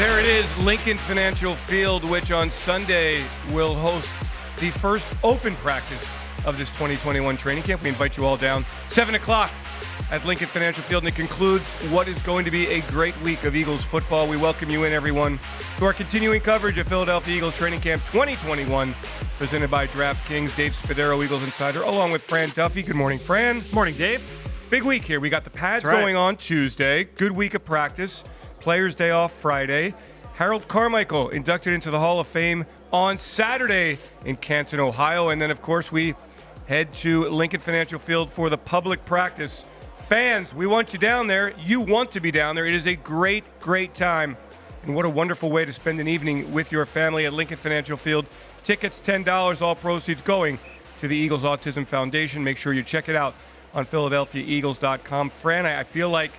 There it is, Lincoln Financial Field, which on Sunday will host the first open practice of this 2021 training camp. We invite you all down 7 o'clock at Lincoln Financial Field, and it concludes what is going to be a great week of Eagles football. We welcome you in, everyone, to our continuing coverage of Philadelphia Eagles Training Camp 2021, presented by DraftKings. Dave Spadaro, Eagles Insider, along with Fran Duffy. Good morning, Fran. Morning, Dave. Big week here. We got the pads going on Tuesday. Good week of practice. Players' Day off Friday. Harold Carmichael inducted into the Hall of Fame on Saturday in Canton, Ohio. And then, of course, we head to Lincoln Financial Field for the public practice. Fans, we want you down there. You want to be down there. It is a great, great time. And what a wonderful way to spend an evening with your family at Lincoln Financial Field. Tickets, $10, all proceeds going to the Eagles Autism Foundation. Make sure you check it out on PhiladelphiaEagles.com. Fran, I feel like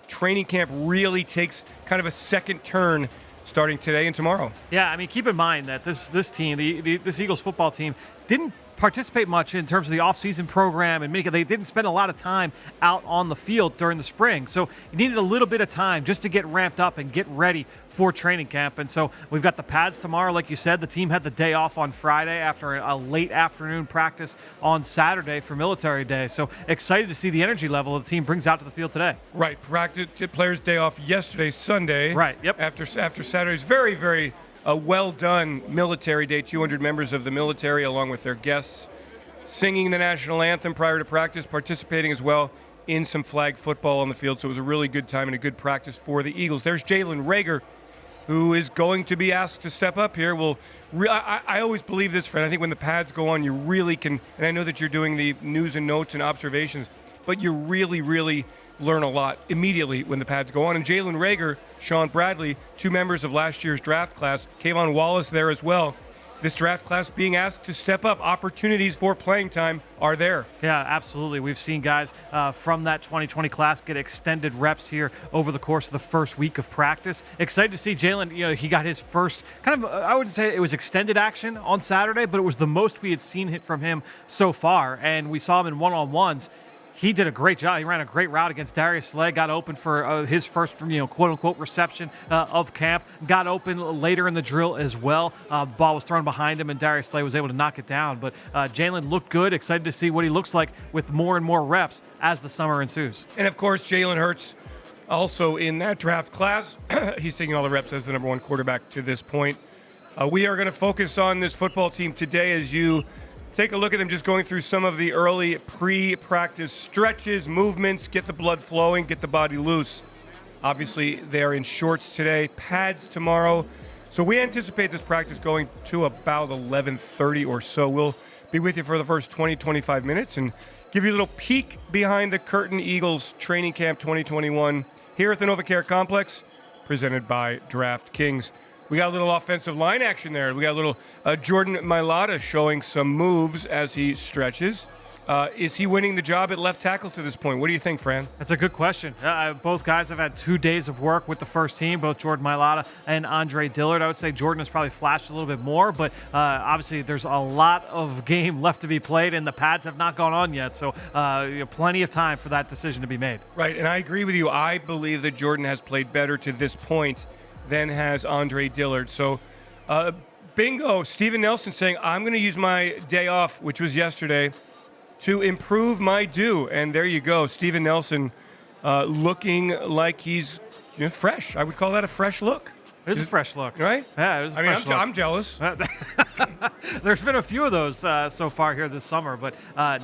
training camp really takes kind of a second turn starting today and tomorrow. Yeah, I mean, keep in mind that this team, this Eagles football team, didn't participate much in terms of the offseason program, and they didn't spend a lot of time out on the field during the spring. So you needed a little bit of time just to get ramped up and get ready for training camp. And so we've got the pads tomorrow. Like you said, the team had the day off on Friday after a late afternoon practice on Saturday for Military Day. So excited to see the energy level the team brings out to the field today. Right. Practice players' day off yesterday, Sunday. Right. Yep. After Saturday's very, very well done Military Day. 200 members of the military, along with their guests, singing the national anthem prior to practice, participating as well in some flag football on the field. So it was a really good time and a good practice for the Eagles. There's Jalen Reagor, who is going to be asked to step up here. I always believe this, friend. I think when the pads go on, you really can, and I know that you're doing the news and notes and observations, but you really, really learn a lot immediately when the pads go on. And Jalen Reagor, Sean Bradley, two members of last year's draft class, Kayvon Wallace there as well. This draft class being asked to step up. Opportunities for playing time are there. Yeah, absolutely. We've seen guys from that 2020 class get extended reps here over the course of the first week of practice. Excited to see Jalen. He got his first kind of, I would say it was extended action on Saturday, but it was the most we had seen from him so far. And we saw him in one-on-ones. He did a great job. He ran a great route against Darius Slay, got open for his first, quote-unquote reception of camp, got open later in the drill as well. Ball was thrown behind him, and Darius Slay was able to knock it down. But Jalen looked good. Excited to see what he looks like with more and more reps as the summer ensues. And, of course, Jalen Hurts also in that draft class. He's taking all the reps as the number one quarterback to this point. We are going to focus on this football team today as you take a look at them, just going through some of the early pre-practice stretches, movements, get the blood flowing, get the body loose. Obviously, they're in shorts today, pads tomorrow. So we anticipate this practice going to about 11:30 or so. We'll be with you for the first 20, 25 minutes and give you a little peek behind the curtain. Eagles Training Camp 2021 here at the NovaCare Complex, presented by DraftKings. We got a little offensive line action there. We got a little Jordan Mailata showing some moves as he stretches. Is he winning the job at left tackle to this point? What do you think, Fran? That's a good question. Both guys have had 2 days of work with the first team, both Jordan Mailata and Andre Dillard. I would say Jordan has probably flashed a little bit more, but obviously there's a lot of game left to be played, and the pads have not gone on yet, so plenty of time for that decision to be made. Right, and I agree with you. I believe that Jordan has played better to this point than has Andre Dillard. So, bingo, Steven Nelson saying, I'm going to use my day off, which was yesterday, to improve my due. And there you go, Steven Nelson looking like he's fresh. I would call that a fresh look. It is a fresh look. Right? Yeah, it is a fresh look. I'm jealous. There's been a few of those so far here this summer, but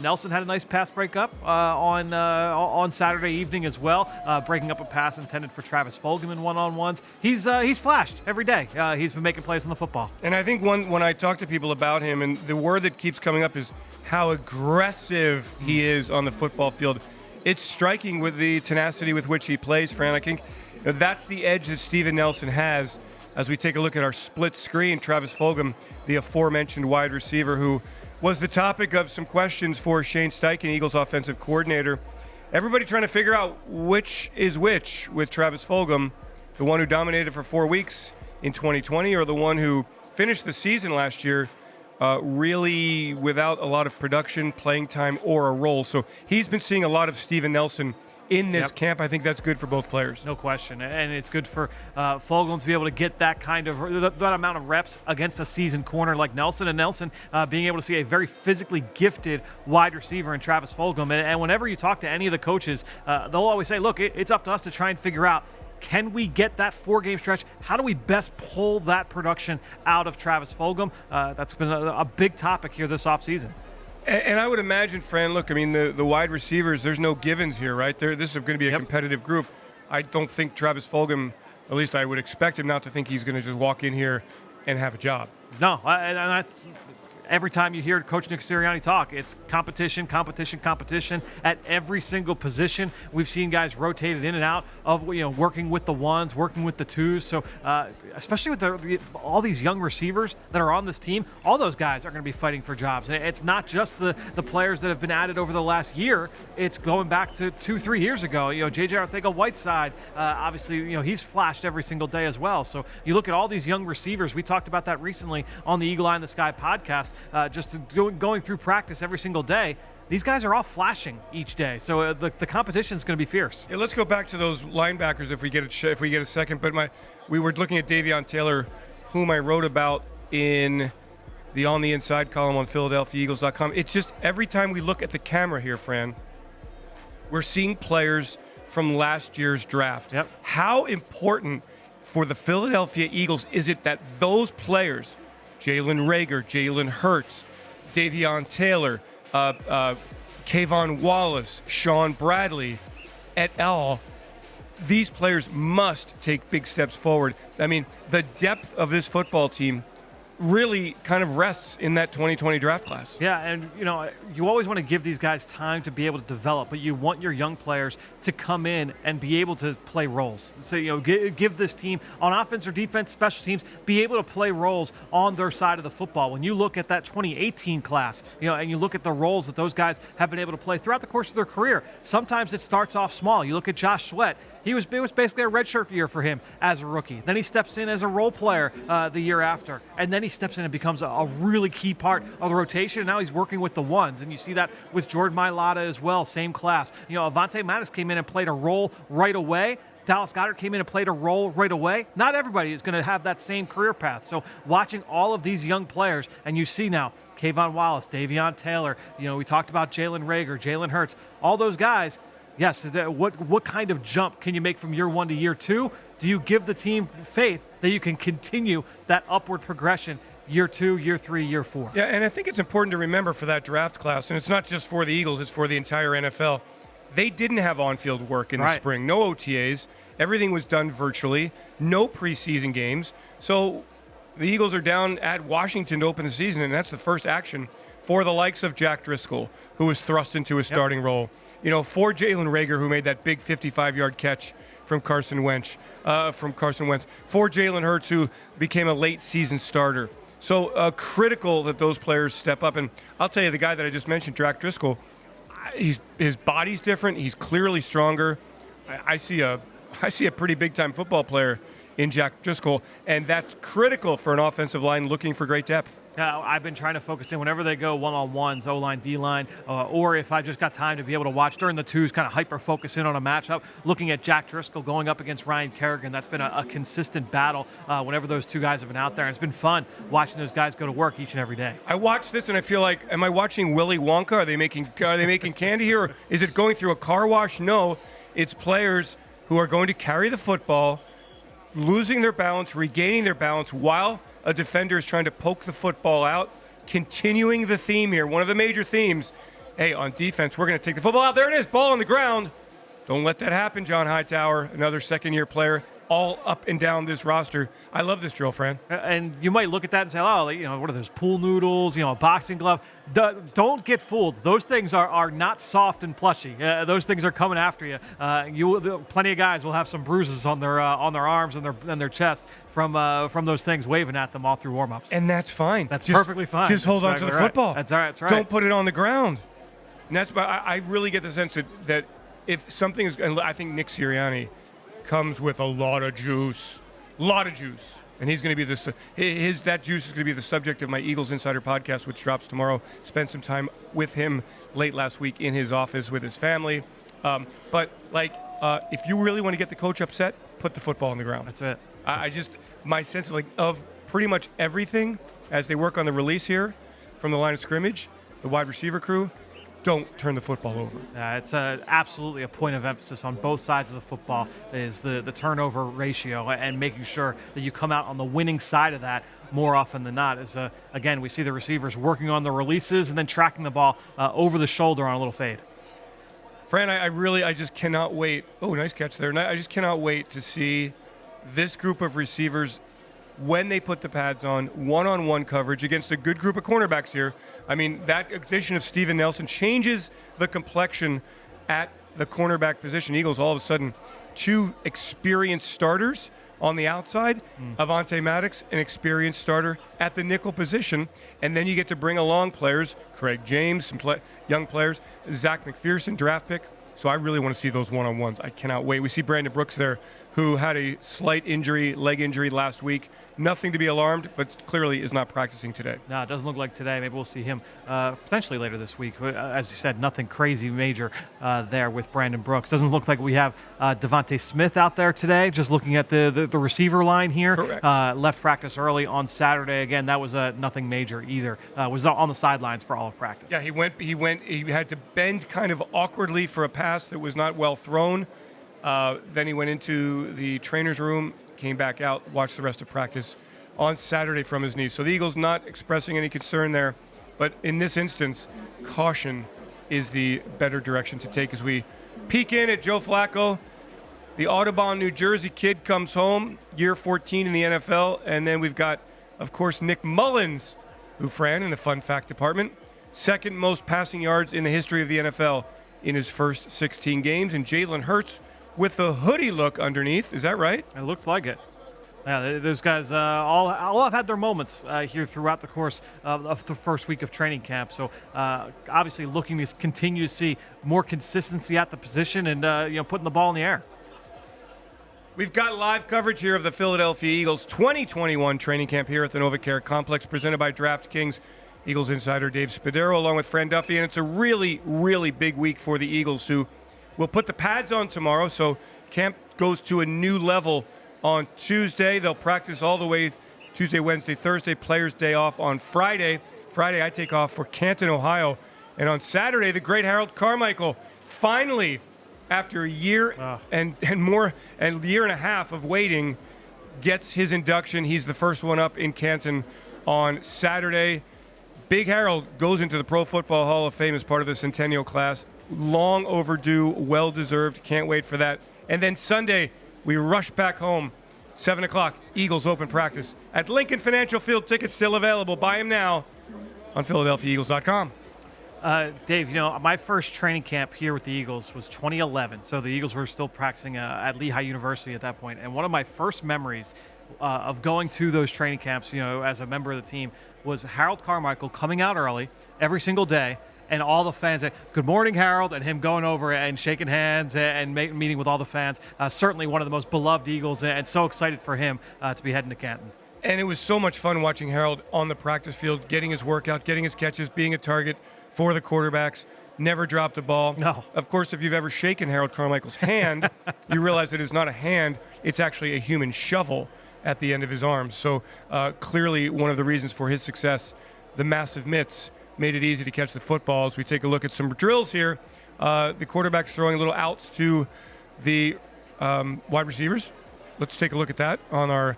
Nelson had a nice pass breakup on Saturday evening as well, breaking up a pass intended for Travis Fulgham in one-on-ones. He's flashed every day. He's been making plays on the football. And I think when I talk to people about him, and the word that keeps coming up is how aggressive he is on the football field. It's striking with the tenacity with which he plays, Fran. I think that's the edge that Steven Nelson has. As we take a look at our split screen, Travis Fulgham, the aforementioned wide receiver who was the topic of some questions for Shane Steichen, Eagles offensive coordinator. Everybody trying to figure out which is which with Travis Fulgham, the one who dominated for 4 weeks in 2020 or the one who finished the season last year really without a lot of production, playing time, or a role. So he's been seeing a lot of Steven Nelson in this camp. I think that's good for both players. No question, and it's good for Fulgham to be able to get that amount of reps against a seasoned corner like Nelson, and Nelson being able to see a very physically gifted wide receiver in Travis Fulgham. And whenever you talk to any of the coaches, they'll always say, look, it's up to us to try and figure out, can we get that 4-game stretch? How do we best pull that production out of Travis Fulgham? That's been a big topic here this offseason. And I would imagine, Fran, look, I mean, the wide receivers, there's no givens here, right? This is going to be a competitive group. I don't think Travis Fulgham, at least I would expect him not to think he's going to just walk in here and have a job. No, and that's every time you hear Coach Nick Sirianni talk, it's competition, competition, competition at every single position. We've seen guys rotated in and out of, working with the ones, working with the twos. So especially with all these young receivers that are on this team, all those guys are going to be fighting for jobs. And it's not just the players that have been added over the last year. It's going back to 2-3 years ago. J.J. Arcega-Whiteside, obviously, he's flashed every single day as well. So you look at all these young receivers. We talked about that recently on the Eagle Eye in the Sky podcast. Just going through practice every single day, these guys are all flashing each day. So the competition is going to be fierce. Yeah, let's go back to those linebackers if we get a second. But we were looking at Davion Taylor, whom I wrote about in the On the Inside column on PhiladelphiaEagles.com. It's just every time we look at the camera here, Fran, we're seeing players from last year's draft. Yep. How important for the Philadelphia Eagles is it that those players, Jalen Reagor, Jalen Hurts, Davion Taylor, Kayvon Wallace, Sean Bradley, et al., these players must take big steps forward. I mean, the depth of this football team really kind of rests in that 2020 draft class. Yeah, and you always want to give these guys time to be able to develop, but you want your young players to come in and be able to play roles. So give this team on offense or defense, special teams, be able to play roles on their side of the football. When you look at that 2018 class, and you look at the roles that those guys have been able to play throughout the course of their career, sometimes it starts off small. You look at Josh Sweat. It was basically a redshirt year for him as a rookie. Then he steps in as a role player the year after. And then he steps in and becomes a really key part of the rotation. And now he's working with the ones. And you see that with Jordan Mailata as well, same class. Avonte Maddox came in and played a role right away. Dallas Goedert came in and played a role right away. Not everybody is going to have that same career path. So watching all of these young players, and you see now Kayvon Wallace, Davion Taylor, we talked about Jalen Reagor, Jalen Hurts, all those guys. Yes, what kind of jump can you make from year 1 to year 2? Do you give the team faith that you can continue that upward progression year 2, year 3, year 4? Yeah, and I think it's important to remember for that draft class, and it's not just for the Eagles, it's for the entire NFL. They didn't have on-field work in the spring. No OTAs. Everything was done virtually. No preseason games. So the Eagles are down at Washington to open the season, and that's the first action for the likes of Jack Driscoll, who was thrust into a starting role. For Jalen Reagor, who made that big 55-yard catch from Carson Wentz. For Jalen Hurts, who became a late-season starter. So critical that those players step up. And I'll tell you, the guy that I just mentioned, Jack Driscoll, his body's different. He's clearly stronger. I see a pretty big-time football player in Jack Driscoll, and that's critical for an offensive line looking for great depth. I've been trying to focus in whenever they go one-on-ones, O-line, D-line, or if I just got time to be able to watch during the twos, kind of hyper-focus in on a matchup, looking at Jack Driscoll going up against Ryan Kerrigan. That's been a consistent battle whenever those two guys have been out there. And it's been fun watching those guys go to work each and every day. I watch this and I feel like, am I watching Willy Wonka? Are they making candy here? Or is it going through a car wash? No, it's players who are going to carry the football, losing their balance, regaining their balance while a defender is trying to poke the football out, continuing the theme here. One of the major themes, hey, on defense, we're going to take the football out. There it is, ball on the ground. Don't let that happen, John Hightower, another second-year player, all up and down this roster. I love this drill, Fran. And you might look at that and say, what are those, pool noodles, a boxing glove? Don't get fooled. Those things are not soft and plushy. Those things are coming after you. Plenty of guys will have some bruises on their arms and their chest from those things waving at them all through warm-ups. And that's fine. That's perfectly fine. Just hold on to the football. That's right. That's right. Don't put it on the ground. And that's why I really get the sense that if something is, and I think Nick Sirianni comes with a lot of juice, and he's going to be that juice is going to be the subject of my Eagles Insider podcast, which drops tomorrow. Spent some time with him late last week in his office with his family. But if you really want to get the coach upset, put the football on the ground. That's it. My sense of pretty much everything as they work on the release here from the line of scrimmage, the wide receiver crew, don't turn the football over. It's absolutely a point of emphasis on both sides of the football is the turnover ratio and making sure that you come out on the winning side of that more often than not. As again, we see the receivers working on the releases and then tracking the ball over the shoulder on a little fade. Fran, I just cannot wait. Oh, nice catch there. I just cannot wait to see this group of receivers when they put the pads on, one-on-one coverage against a good group of cornerbacks here. I mean, that addition of Steven Nelson changes the complexion at the cornerback position. Eagles all of a sudden 2 experienced starters on the outside. Avonte Maddox, an experienced starter at the nickel position. And then you get to bring along players, Craig James, some young players, Zach McPherson, draft pick. So I really want to see those one-on-ones. I cannot wait. We see Brandon Brooks there, who had a slight injury, leg injury last week. Nothing to be alarmed, but clearly is not practicing today. No, it doesn't look like today. Maybe we'll see him potentially later this week. As you said, nothing crazy major there with Brandon Brooks. Doesn't look like we have Devontae Smith out there today. Just looking at the receiver line here. Correct. Left practice early on Saturday. Again, that was nothing major either. Was on the sidelines for all of practice. Yeah, he had to bend kind of awkwardly for a pass that was not well thrown. Then he went into the trainer's room, came back out, watched the rest of practice on Saturday from his knee. So the Eagles not expressing any concern there. But in this instance, caution is the better direction to take as we peek in at Joe Flacco. The Audubon, New Jersey kid comes home, year 14 in the NFL. And then we've got, of course, Nick Mullins, who, Fran, in the fun fact department, second most passing yards in the history of the NFL in his first 16 games. And Jalen Hurts with the hoodie look underneath. Is that right? It looked like it. Yeah, those guys all have had their moments here throughout the course of the first week of training camp. So obviously looking to continue to see more consistency at the position and putting the ball in the air. We've got live coverage here of the Philadelphia Eagles 2021 training camp here at the NovaCare Complex presented by DraftKings. Eagles insider Dave Spadaro along with Fran Duffy. And it's a really, really big week for the Eagles who will put the pads on tomorrow. So camp goes to a new level on Tuesday. They'll practice all the way Tuesday, Wednesday, Thursday. Players' day off on Friday. Friday, I take off for Canton, Ohio. And on Saturday, the great Harold Carmichael finally, after a year and year and a half of waiting, gets his induction. He's the first one up in Canton on Saturday. Big Harold goes into the Pro Football Hall of Fame as part of the Centennial class. Long overdue, well-deserved. Can't wait for that. And then Sunday, we rush back home. 7 o'clock, Eagles open practice at Lincoln Financial Field. Tickets still available. Buy them now on PhiladelphiaEagles.com. Dave, my first training camp here with the Eagles was 2011. So the Eagles were still practicing at Lehigh University at that point. And one of my first memories of going to those training camps, as a member of the team, was Harold Carmichael coming out early every single day. And all the fans say, "Good morning, Harold," and him going over and shaking hands and meeting with all the fans. Certainly one of the most beloved Eagles, and so excited for him to be heading to Canton. And it was so much fun watching Harold on the practice field, getting his workout, getting his catches, being a target for the quarterbacks. Never dropped a ball. No. Of course, if you've ever shaken Harold Carmichael's hand, you realize it is not a hand. It's actually a human shovel at the end of his arm. So clearly one of the reasons for his success, the massive mitts, made it easy to catch the football. As we take a look at some drills here, the quarterback's throwing little outs to the wide receivers. Let's take a look at that on our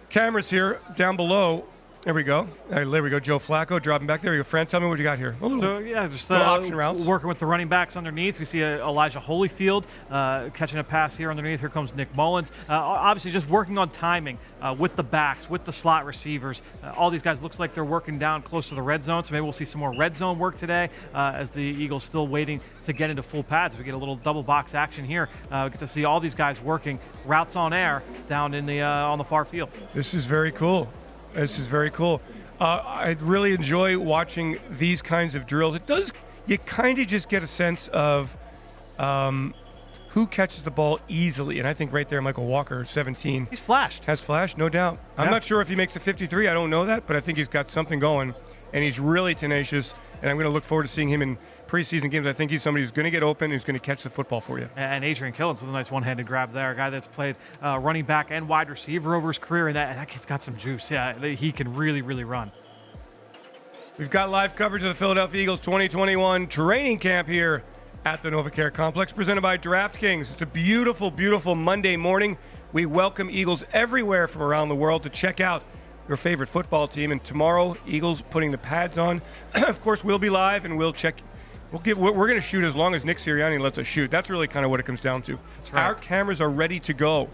cameras here down below. There we go. There we go. Joe Flacco dropping back. There you go. Fran, tell me what you got here. Just option routes. Working with the running backs underneath. We see Elijah Holyfield catching a pass here underneath. Here comes Nick Mullins. Obviously just working on timing with the backs, with the slot receivers. All these guys looks like they're working down close to the red zone, so maybe we'll see some more red zone work today as the Eagles still waiting to get into full pads. We get a little double box action here. We get to see all these guys working routes on air down in the on the far field. This is very cool. I really enjoy watching these kinds of drills. You kind of just get a sense of who catches the ball easily. And I think right there, Michael Walker, 17. He's flashed. Has flashed, no doubt. Yeah. I'm not sure if he makes the 53. I don't know that, but I think he's got something going, and he's really tenacious. And I'm going to look forward to seeing him in preseason games. I think he's somebody who's going to get open, who's going to catch the football for you. And Adrian Killens with a nice one-handed grab there. A guy that's played running back and wide receiver over his career, and that kid's got some juice. Yeah, he can really, really run. We've got live coverage of the Philadelphia Eagles 2021 training camp here at the NovaCare Complex, presented by DraftKings. It's a beautiful, beautiful Monday morning. We welcome Eagles everywhere from around the world to check out your favorite football team. And tomorrow, Eagles putting the pads on. Of course, we'll be live and we'll check. We're going to shoot as long as Nick Sirianni lets us shoot. That's really kind of what it comes down to. That's right. Our cameras are ready to go.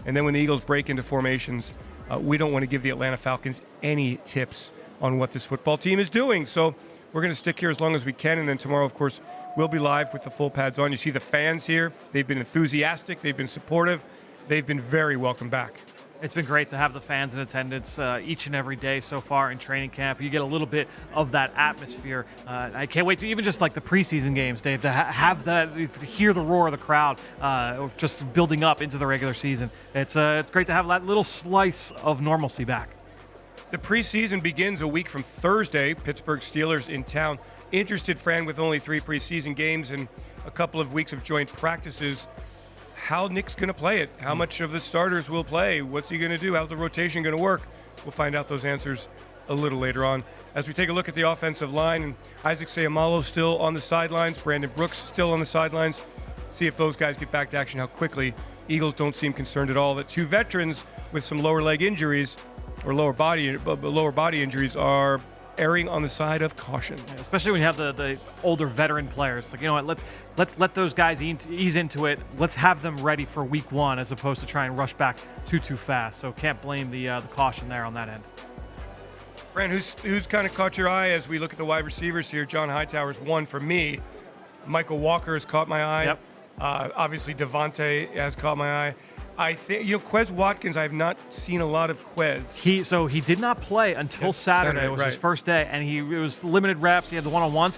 And then when the Eagles break into formations, we don't want to give the Atlanta Falcons any tips on what this football team is doing. So we're going to stick here as long as we can. And then tomorrow, of course, we'll be live with the full pads on. You see the fans here. They've been enthusiastic. They've been supportive. They've been very welcome back. It's been great to have the fans in attendance each and every day so far in training camp. You get a little bit of that atmosphere. I can't wait to even just like the preseason games, Dave, to have that, to hear the roar of the crowd just building up into the regular season. It's great to have that little slice of normalcy back. The preseason begins a week from Thursday. Pittsburgh Steelers in town. Interested Fran with only 3 preseason games and a couple of weeks of joint practices. How Nick's going to play it? How much of the starters will play? What's he going to do? How's the rotation going to work? We'll find out those answers a little later on. As we take a look at the offensive line, and Isaac Seumalo still on the sidelines, Brandon Brooks still on the sidelines. See if those guys get back to action, how quickly. Eagles don't seem concerned at all that 2 veterans with some lower leg injuries or lower body injuries are erring on the side of caution. Yeah, especially when you have the older veteran players. Like, you know what, let's let those guys ease into it. Let's have them ready for week 1 as opposed to try and rush back too fast. So can't blame the caution there on that end. Fran, who's kind of caught your eye as we look at the wide receivers here? John Hightower's one for me. Michael Walker has caught my eye. Yep. Obviously, Devontae has caught my eye. I think, Quez Watkins, I have not seen a lot of Quez. He did not play until Saturday. It was his first day, and it was limited reps. He had the one-on-ones.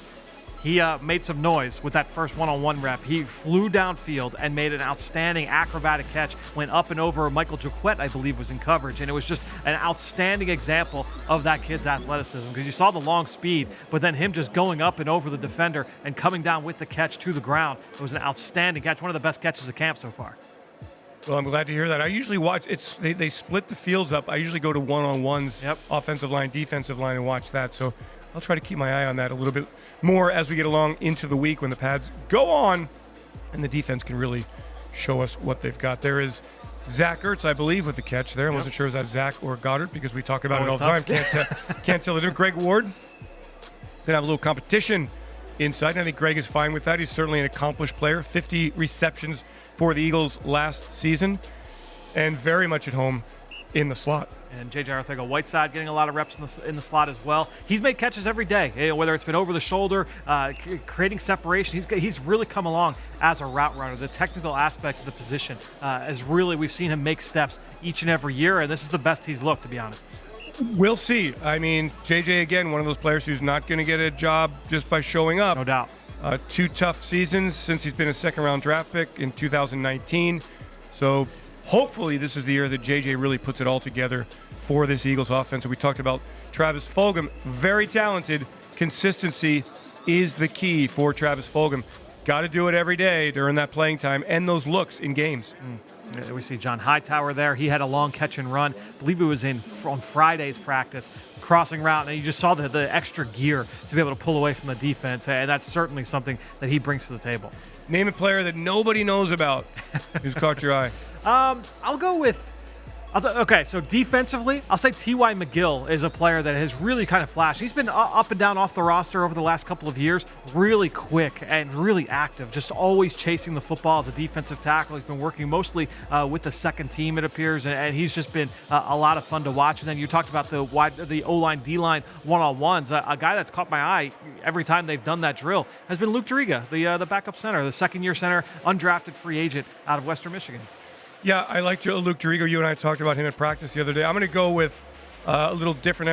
He made some noise with that first one-on-one rep. He flew downfield and made an outstanding acrobatic catch, went up and over Michael Jaquette, I believe, was in coverage, and it was just an outstanding example of that kid's athleticism because you saw the long speed, but then him just going up and over the defender and coming down with the catch to the ground. It was an outstanding catch, one of the best catches of camp so far. Well, I'm glad to hear that. I usually watch, they split the fields up. I usually go to one-on-ones, offensive line, defensive line, and watch that. So I'll try to keep my eye on that a little bit more as we get along into the week when the pads go on and the defense can really show us what they've got. There is Zach Ertz, I believe, with the catch there. I wasn't sure if that was Zach or Goddard because we talk about it all the time. Can't tell the difference. Greg Ward, going to have a little competition inside, and I think Greg is fine with that. He's certainly an accomplished player. 50 receptions for the Eagles last season, and very much at home in the slot. And J.J. Arcega-Whiteside getting a lot of reps in the slot as well. He's made catches every day, whether it's been over the shoulder, creating separation. He's really come along as a route runner. The technical aspect of the position is really, we've seen him make steps each and every year, and this is the best he's looked, to be honest. We'll see. I mean, J.J., again, one of those players who's not going to get a job just by showing up. No doubt. 2 tough seasons since he's been a second-round draft pick in 2019. So hopefully this is the year that JJ really puts it all together for this Eagles offense. And we talked about Travis Fulgham, very talented. Consistency is the key for Travis Fulgham. Got to do it every day during that playing time and those looks in games. We see John Hightower there. He had a long catch and run. I believe it was on Friday's practice, crossing route, and you just saw the extra gear to be able to pull away from the defense, and that's certainly something that he brings to the table. Name a player that nobody knows about who's caught your eye. I'll go with Okay, so defensively, I'll say T.Y. McGill is a player that has really kind of flashed. He's been up and down off the roster over the last couple of years, really quick and really active, just always chasing the football as a defensive tackle. He's been working mostly with the second team, it appears, and he's just been a lot of fun to watch. And then you talked about the O-line, D-line one-on-ones. A guy that's caught my eye every time they've done that drill has been Luke Driga, the backup center, the second-year center, undrafted free agent out of Western Michigan. Yeah, I like Luke Driga. You and I talked about him at practice the other day. I'm going to go with a little different.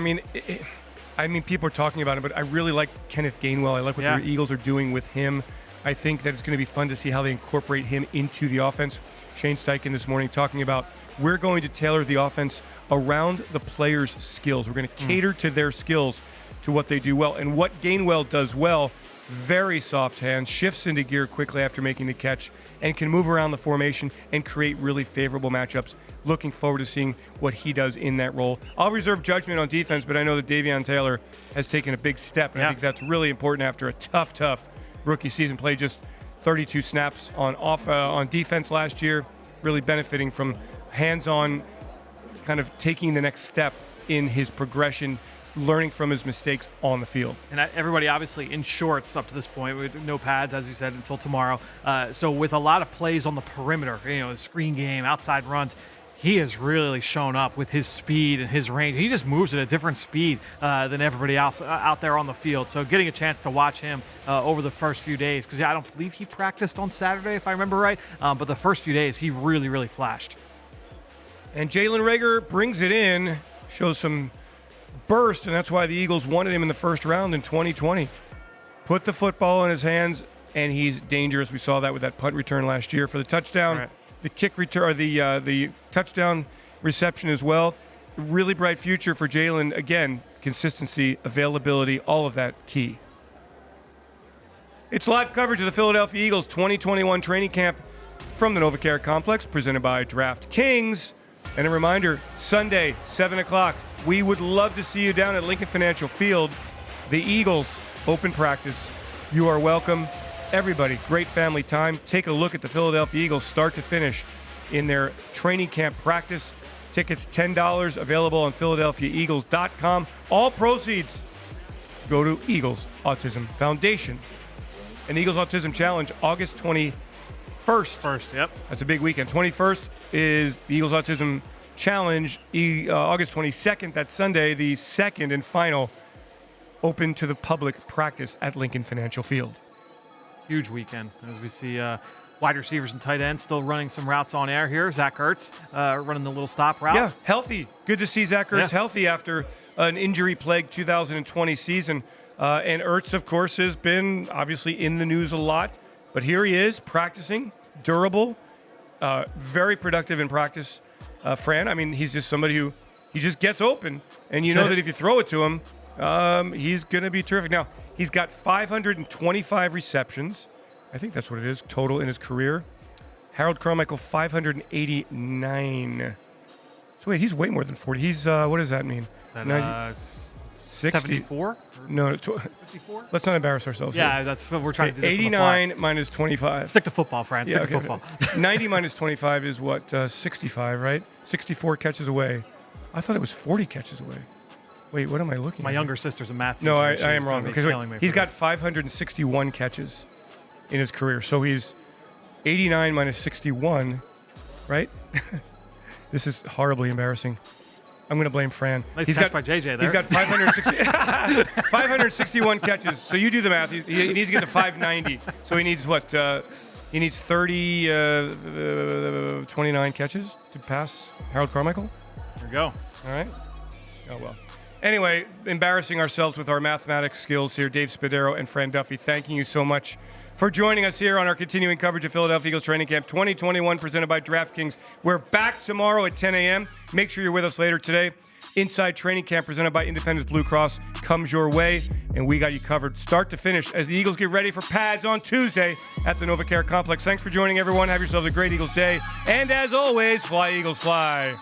I mean, people are talking about him, but I really like Kenneth Gainwell. I like what the Eagles are doing with him. I think that it's going to be fun to see how they incorporate him into the offense. Shane Steichen this morning talking about we're going to tailor the offense around the players' skills. We're going to cater to their skills, to what they do well. And what Gainwell does well, very soft hands, shifts into gear quickly after making the catch, and can move around the formation and create really favorable matchups. Looking forward to seeing what he does in that role. I'll reserve judgment on defense, but I know that Davion Taylor has taken a big step, and I think that's really important after a tough rookie season. Played just 32 snaps on defense last year, really benefiting from hands-on, kind of taking the next step in his progression, learning from his mistakes on the field. And everybody obviously in shorts up to this point, with no pads, as you said, until tomorrow. So with a lot of plays on the perimeter, screen game, outside runs, he has really shown up with his speed and his range. He just moves at a different speed than everybody else out there on the field. So getting a chance to watch him over the first few days, because I don't believe he practiced on Saturday, if I remember right, but the first few days he really flashed. And Jalen Reagor brings it in, shows some burst, and that's why the Eagles wanted him in the first round in 2020. Put the football in his hands, and he's dangerous. We saw that with that punt return last year for the touchdown. Right. The kick return, or the touchdown reception as well. Really bright future for Jalen. Again, consistency, availability, all of that key. It's live coverage of the Philadelphia Eagles 2021 training camp from the NovaCare Complex, presented by DraftKings. And a reminder, Sunday, 7 o'clock, we would love to see you down at Lincoln Financial Field. The Eagles open practice. You are welcome. Everybody, great family time. Take a look at the Philadelphia Eagles start to finish in their training camp practice. Tickets $10, available on PhiladelphiaEagles.com. All proceeds go to Eagles Autism Foundation. An Eagles Autism Challenge, August 21st. Yep. That's a big weekend. 21st is the Eagles Autism Challenge. August 22nd, that's Sunday, the second and final open to the public practice at Lincoln Financial Field. Huge weekend as we see wide receivers and tight ends still running some routes on air here. Zach Ertz running the little stop route. Yeah, healthy. Good to see Zach Ertz healthy after an injury-plagued 2020 season. And Ertz, of course, has been obviously in the news a lot. But here he is practicing, durable, very productive in practice. Fran, I mean, he's just somebody who he just gets open. And you know that if you throw it to him, he's going to be terrific. Now, he's got 525 receptions. I think that's what it is, total in his career. Harold Carmichael, 589. So wait, he's way more than 40. He's, what does that mean? Is that 74? No, 54? Let's not embarrass ourselves. Yeah, here. that's what we're trying to do. 89 minus 25. Stick to football, Fran. Stick to football. 90 minus 25 is what? 65, right? 64 catches away. I thought it was 40 catches away. Wait, what am I looking at? My younger sister's a math teacher. No, I am wrong. He's got this. 561 catches in his career. So he's 89 minus 61, right? This is horribly embarrassing. I'm going to blame Fran. Nice catch by JJ there. He's got 561 catches. So you do the math. He needs to get to 590. So he needs what? He needs 29 catches to pass Harold Carmichael? There we go. All right. Oh, well. Anyway, embarrassing ourselves with our mathematics skills here. Dave Spadaro and Fran Duffy, thanking you so much for joining us here on our continuing coverage of Philadelphia Eagles Training Camp 2021, presented by DraftKings. We're back tomorrow at 10 a.m. Make sure you're with us later today. Inside Training Camp, presented by Independence Blue Cross, comes your way, and we got you covered start to finish as the Eagles get ready for pads on Tuesday at the NovaCare Complex. Thanks for joining, everyone. Have yourselves a great Eagles day. And as always, fly, Eagles, fly.